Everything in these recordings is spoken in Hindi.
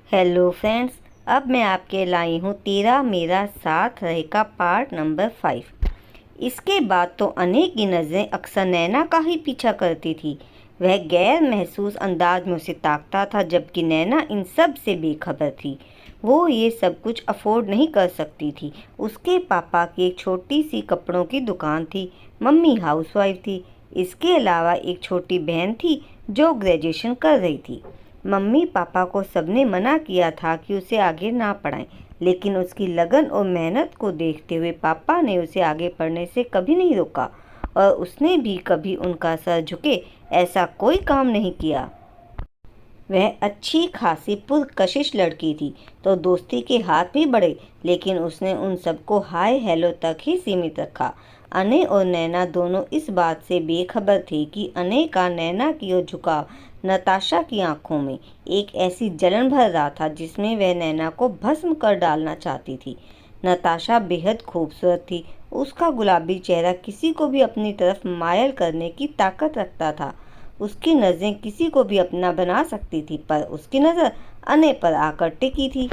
Hello friends. अब मैं आपके लाई हूँ तेरा मेरा साथ रहेगा पार्ट नंबर 5। इसके बाद तो अने की नज़रें अक्सर नैना का ही पीछा करती थी। वह गैर महसूस अंदाज में उसे ताकता था, जबकि नैना इन सब से बेखबर थी। वो ये सब कुछ अफोर्ड नहीं कर सकती थी। उसके पापा की एक छोटी सी कपड़ों की दुकान थी, मम्मी हाउसवाइफ थी। इसके अलावा एक छोटी बहन थी जो ग्रेजुएशन कर रही थी। मम्मी पापा को सबने मना किया था कि उसे आगे ना पढ़ाएं, लेकिन उसकी लगन और मेहनत को देखते हुए पापा ने उसे आगे पढ़ने से कभी नहीं रोका और उसने भी कभी उनका सर झुके ऐसा कोई काम नहीं किया। वह अच्छी खासी पुरकशिश लड़की थी, तो दोस्ती के हाथ भी बढ़े, लेकिन उसने उन सबको हाय हेलो तक ही सीमित रखा। अने और नैना दोनों इस बात से बेखबर थे कि अने का नैना की ओर झुकाव नताशा की आंखों में एक ऐसी जलन भर रहा था जिसमें वह नैना को भस्म कर डालना चाहती थी। नताशा बेहद खूबसूरत थी। उसका गुलाबी चेहरा किसी को भी अपनी तरफ मायल करने की ताकत रखता था। उसकी नज़रें किसी को भी अपना बना सकती थी, पर उसकी नज़र अने पर आकर टिकी थी,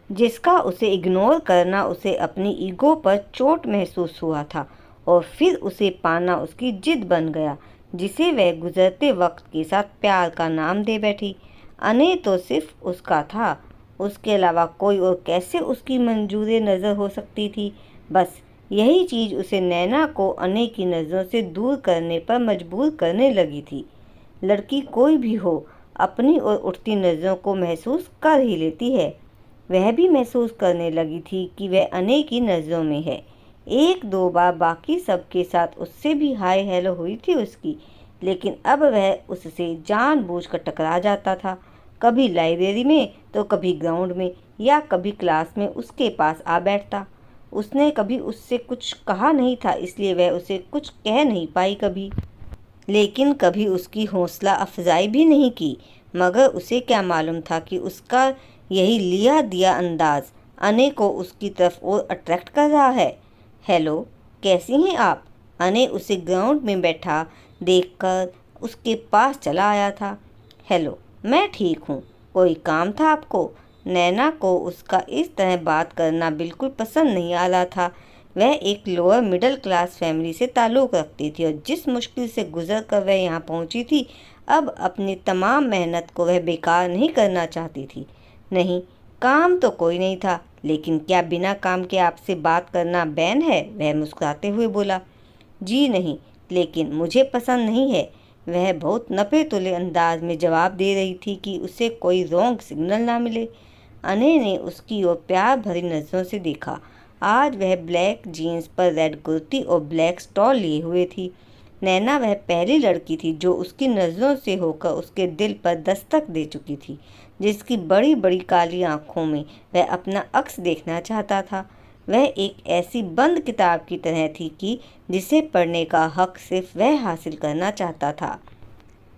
जिसका उसे इग्नोर करना उसे अपनी ईगो पर चोट महसूस हुआ था। और फिर उसे पाना उसकी जिद बन गया, जिसे वह गुजरते वक्त के साथ प्यार का नाम दे बैठी। अने तो सिर्फ उसका था, उसके अलावा कोई और कैसे उसकी मंजूर नज़र हो सकती थी। बस यही चीज़ उसे नैना को अने की नज़रों से दूर करने पर मजबूर करने लगी थी। लड़की कोई भी हो, अपनी ओर उठती नज़रों को महसूस कर ही लेती है। वह भी महसूस करने लगी थी कि वह अने की नज़रों में है। एक दो बार बाकी सबके साथ उससे भी हाय हेलो हुई थी उसकी, लेकिन अब वह उससे जानबूझकर टकरा जाता था। कभी लाइब्रेरी में तो कभी ग्राउंड में या कभी क्लास में उसके पास आ बैठता। उसने कभी उससे कुछ कहा नहीं था, इसलिए वह उसे कुछ कह नहीं पाई कभी, लेकिन कभी उसकी हौसला अफजाई भी नहीं की। मगर उसे क्या मालूम था कि उसका यही लिया दिया अंदाज अने को उसकी तरफ और अट्रैक्ट कर रहा है। हेलो, कैसी हैं आप? अने उसे ग्राउंड में बैठा देखकर उसके पास चला आया था। हेलो, मैं ठीक हूँ। कोई काम था आपको? नैना को उसका इस तरह बात करना बिल्कुल पसंद नहीं आ रहा था। वह एक लोअर मिडिल क्लास फैमिली से ताल्लुक़ रखती थी और जिस मुश्किल से गुजर कर वह यहाँ पहुँची थी, अब अपनी तमाम मेहनत को वह बेकार नहीं करना चाहती थी। नहीं, काम तो कोई नहीं था, लेकिन क्या बिना काम के आपसे बात करना बैन है? वह मुस्कुराते हुए बोला। जी नहीं, लेकिन मुझे पसंद नहीं है। वह बहुत नपे तुले अंदाज में जवाब दे रही थी कि उसे कोई रॉन्ग सिग्नल ना मिले। अने ने उसकी ओर प्यार भरी नज़रों से देखा। आज वह ब्लैक जीन्स पर रेड कुर्ती और ब्लैक स्टॉल लिए हुए थी। नैना वह पहली लड़की थी जो उसकी नज़रों से होकर उसके दिल पर दस्तक दे चुकी थी, जिसकी बड़ी बड़ी काली आंखों में वह अपना अक्स देखना चाहता था। वह एक ऐसी बंद किताब की तरह थी कि जिसे पढ़ने का हक सिर्फ वह हासिल करना चाहता था,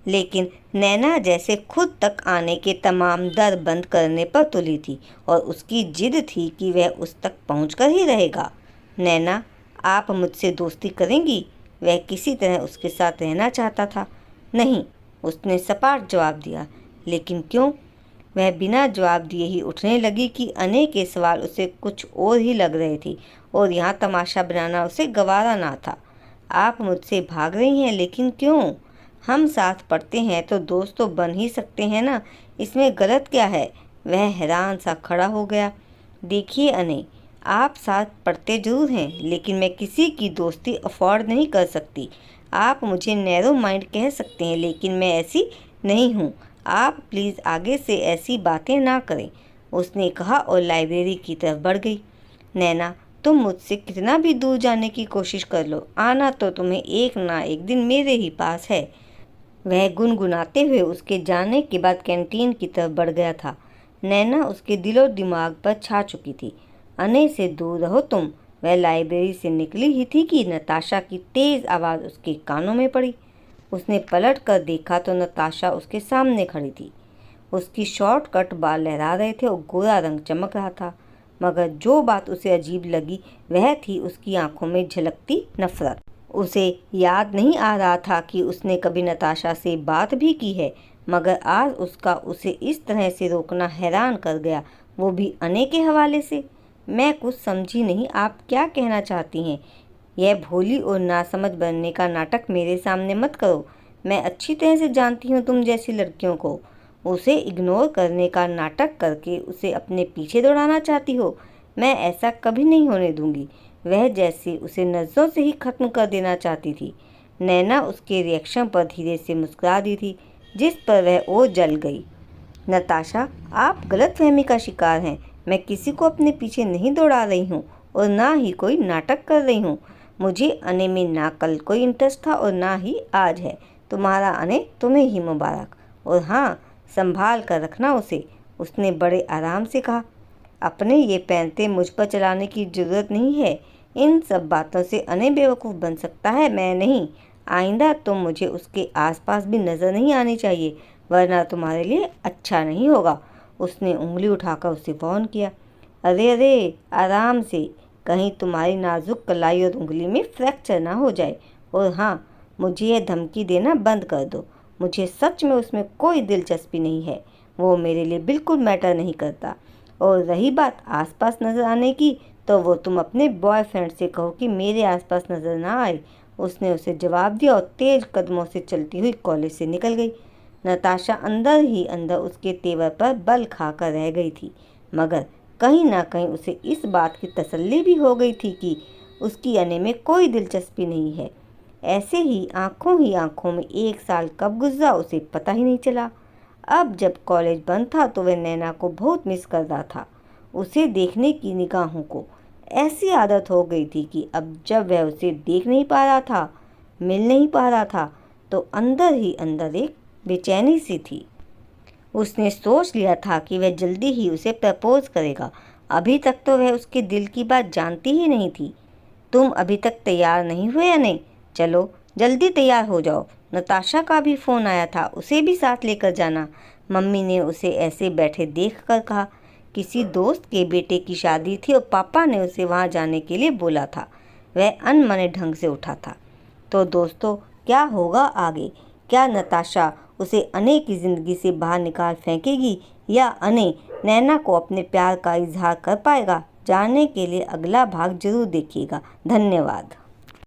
लेकिन नैना जैसे खुद तक आने के तमाम दर बंद करने पर तुली थी और उसकी जिद थी कि वह उस तक पहुंचकर ही रहेगा। नैना, आप मुझसे दोस्ती करेंगी? वह किसी तरह उसके साथ रहना चाहता था। नहीं, उसने सपाट जवाब दिया। लेकिन क्यों? वह बिना जवाब दिए ही उठने लगी कि अने के सवाल उसे कुछ और ही लग रहे थे और यहाँ तमाशा बनाना उसे गवारा ना था। आप मुझसे भाग रही हैं, लेकिन क्यों? हम साथ पढ़ते हैं तो दोस्त तो बन ही सकते हैं ना, इसमें गलत क्या है? वह हैरान सा खड़ा हो गया। देखिए अने, आप साथ पढ़ते जरूर हैं, लेकिन मैं किसी की दोस्ती अफोर्ड नहीं कर सकती। आप मुझे नैरो माइंड कह सकते हैं, लेकिन मैं ऐसी नहीं हूँ। आप प्लीज़ आगे से ऐसी बातें ना करें, उसने कहा और लाइब्रेरी की तरफ बढ़ गई। नैना, तुम मुझसे कितना भी दूर जाने की कोशिश कर लो, आना तो तुम्हें एक ना एक दिन मेरे ही पास है। वह गुनगुनाते हुए उसके जाने के बाद कैंटीन की तरफ बढ़ गया था। नैना उसके दिलो दिमाग पर छा चुकी थी। अने से दूर रहो तुम। वह लाइब्रेरी से निकली ही थी कि नताशा की तेज़ आवाज़ उसके कानों में पड़ी। उसने पलट कर देखा तो नताशा उसके सामने खड़ी थी। उसकी शॉर्ट कट बाल लहरा रहे थे और गोरा रंग चमक रहा था, मगर जो बात उसे अजीब लगी वह थी उसकी आंखों में झलकती नफरत। उसे याद नहीं आ रहा था कि उसने कभी नताशा से बात भी की है, मगर आज उसका उसे इस तरह से रोकना हैरान कर गया, वो भी अने के हवाले से। मैं कुछ समझी नहीं, आप क्या कहना चाहती हैं? यह भोली और नासमझ बनने का नाटक मेरे सामने मत करो। मैं अच्छी तरह से जानती हूँ तुम जैसी लड़कियों को। उसे इग्नोर करने का नाटक करके उसे अपने पीछे दौड़ाना चाहती हो। मैं ऐसा कभी नहीं होने दूंगी। वह जैसे उसे नज़रों से ही ख़त्म कर देना चाहती थी। नैना उसके रिएक्शन पर धीरे से मुस्कुरा दी थी, जिस पर वह और जल गई। नताशा, आप गलतफहमी का शिकार हैं। मैं किसी को अपने पीछे नहीं दौड़ा रही हूँ और ना ही कोई नाटक कर रही हूँ। मुझे अने में ना कल कोई इंटरेस्ट था और ना ही आज है। तुम्हारा अने तुम्हें ही मुबारक। और हाँ, संभाल कर रखना उसे, उसने बड़े आराम से कहा। अपने ये पैंते मुझ पर चलाने की ज़रूरत नहीं है। इन सब बातों से अने बेवकूफ़ बन सकता है, मैं नहीं। आइंदा तुम मुझे उसके आसपास भी नज़र नहीं आनी चाहिए, वरना तुम्हारे लिए अच्छा नहीं होगा। उसने उंगली उठाकर उसे वार्न किया। अरे अरे, आराम से, कहीं तुम्हारी नाजुक कलाई और उंगली में फ्रैक्चर ना हो जाए। और हाँ, मुझे यह धमकी देना बंद कर दो। मुझे सच में उसमें कोई दिलचस्पी नहीं है। वो मेरे लिए बिल्कुल मैटर नहीं करता। और रही बात आसपास नज़र आने की, तो वो तुम अपने बॉयफ्रेंड से कहो कि मेरे आसपास नज़र ना आए। उसने उसे जवाब दिया और तेज कदमों से चलती हुई कॉलेज से निकल गई। नताशा अंदर ही अंदर उसके तेवर पर बल खाकर रह गई थी, मगर कहीं ना कहीं उसे इस बात की तसल्ली भी हो गई थी कि उसकी अने में कोई दिलचस्पी नहीं है। ऐसे ही आंखों में 1 साल कब गुजरा उसे पता ही नहीं चला। अब जब कॉलेज बंद था तो वह नैना को बहुत मिस कर रहा था। उसे देखने की निगाहों को ऐसी आदत हो गई थी कि अब जब वह उसे देख नहीं पा रहा था, मिल नहीं पा रहा था, तो अंदर ही अंदर एक बेचैनी सी थी। उसने सोच लिया था कि वह जल्दी ही उसे प्रपोज करेगा। अभी तक तो वह उसके दिल की बात जानती ही नहीं थी। तुम अभी तक तैयार नहीं हुए या नहीं? चलो जल्दी तैयार हो जाओ। नताशा का भी फ़ोन आया था, उसे भी साथ लेकर जाना। मम्मी ने उसे ऐसे बैठे देखकर कहा। किसी दोस्त के बेटे की शादी थी और पापा ने उसे वहां जाने के लिए बोला था। वह अनमने ढंग से उठा था। तो दोस्तों, क्या होगा आगे? क्या नताशा उसे अने की ज़िंदगी से बाहर निकाल फेंकेगी, या अने नैना को अपने प्यार का इजहार कर पाएगा? जानने के लिए अगला भाग जरूर देखिएगा। धन्यवाद।